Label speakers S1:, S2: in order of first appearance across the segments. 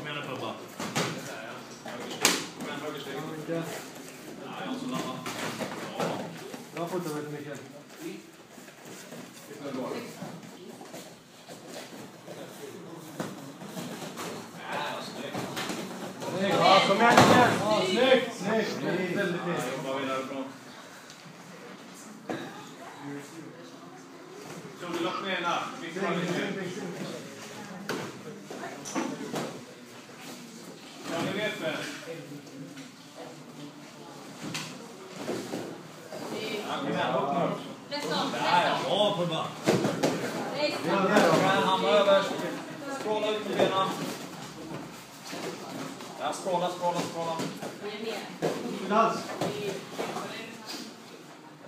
S1: Kom igen nu Pubba. Kom igen högersteg. Ja, jag som landar.
S2: Bra fotarbete Mikael. Ja, kom igen Mikael. Ja, snyggt. Snyggt. Väldigt fint.
S1: Jobbar vi därifrån. Så du lock med ena. Ja, ni vet väl. Ja, kom igen, upp nu. Bra Pubba. Han överst. Skråla ut med benen. Ja, skråla.
S2: Dans.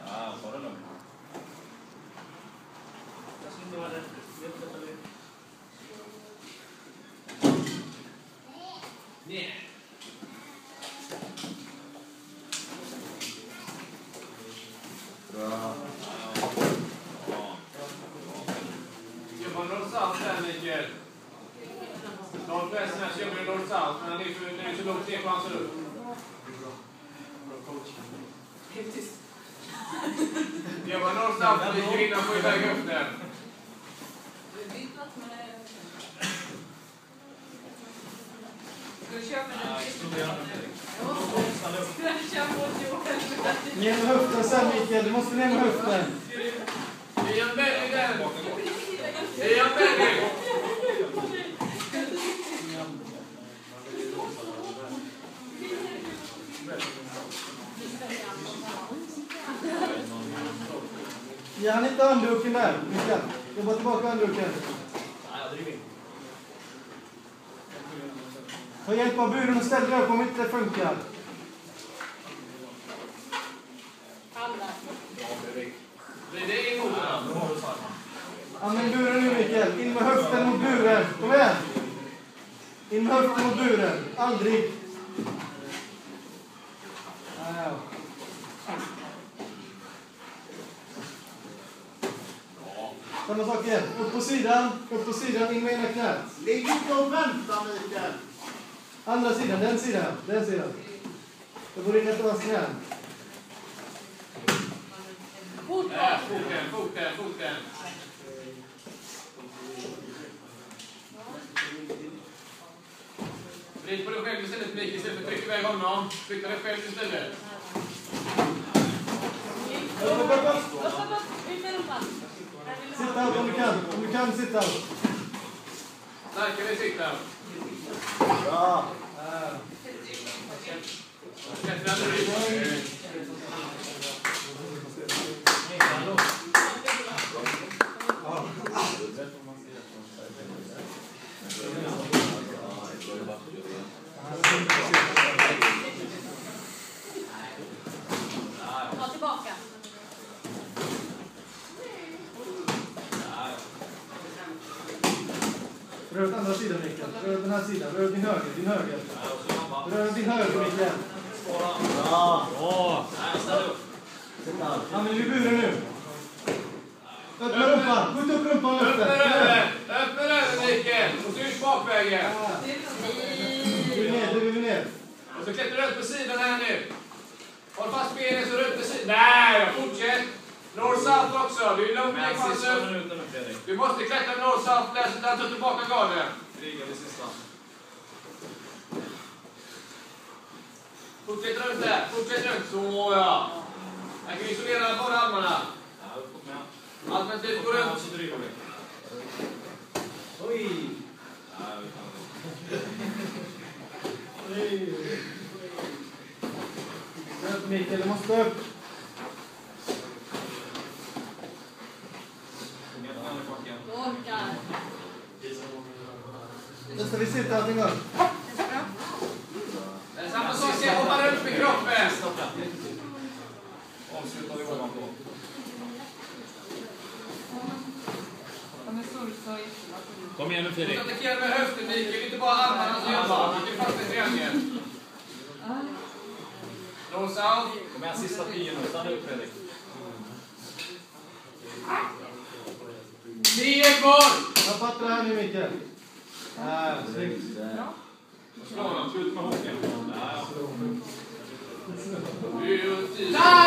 S1: Ja, ta det lugnt. Nej.
S2: Bra.
S1: Jobbar norr-south där, Mikael. Norrväst här så jobbar du norr-south, men han är så långt ner på hans upp. Jobbar norr-south så vi kvinnan får iväg upp den.
S2: Ner med höften sen Mikael, du måste ner med höften.
S1: Ian Benny där. Ian Benny.
S2: Ja, han inte handduken där, Mikael. Jobba tillbaka handduken. Ta hjälp av buren och ställ dig upp om inte det funkar.
S1: Det är emot.
S2: Använd buren nu Mikael. In med höften mot buren. Kom igen. In med höften mot buren. Aldrig. Samma sak igen. Upp på sidan, in med ena knät.
S3: Ligg inte och vänta Mikael.
S2: Andra sidan, den sidan. Det går in ett av knän.
S1: Foten. Vrid på dig själv istället, Mikael, istället för att trycka iväg honom. Flytta dig själv istället.
S2: Sitta om du kan sitta.
S1: Starkare sitta.
S2: Bra.
S4: Ta tillbaka.
S2: Rör åt andra sidan Mikael. Rör åt den här sidan. Rör åt din höger. Rör åt din höger Mikael. Bra. Använd buren nu. Öppna rumpan. Skjut upp rumpan.
S1: Öppna över, Mikael. Och så ut bakvägen.
S2: Du vill ner.
S1: Och så klättrar du ut på sidan här nu. Håll fast benen så runt på sidan. Nej, fortsätt. Norr-south också. Du är långt ner chansen. Du måste klättra norr-south där så att du tar tillbaka garden. Fortsätt runt där. Så ja. Jag kan isolera båda armarna. Alternativt går runt.
S2: Oj. Mikael, du måste upp. Nu ska vi sitta här en gång.
S1: Samma sak, jag hoppar upp i kroppen.
S5: Avslutar vi ovanpå.
S1: Kom igen nu Fredrik. Attackera med höften Mikael, inte bara armarna som jobbar. Det är fast i träningen. North-south.
S5: Kom igen, sista 10 nu. Stanna upp Fredrik.
S1: 10 kvar!
S2: Jag fattar det här nu Mikael. Snyggt.
S1: Slå honom, skjut med hoken. Där.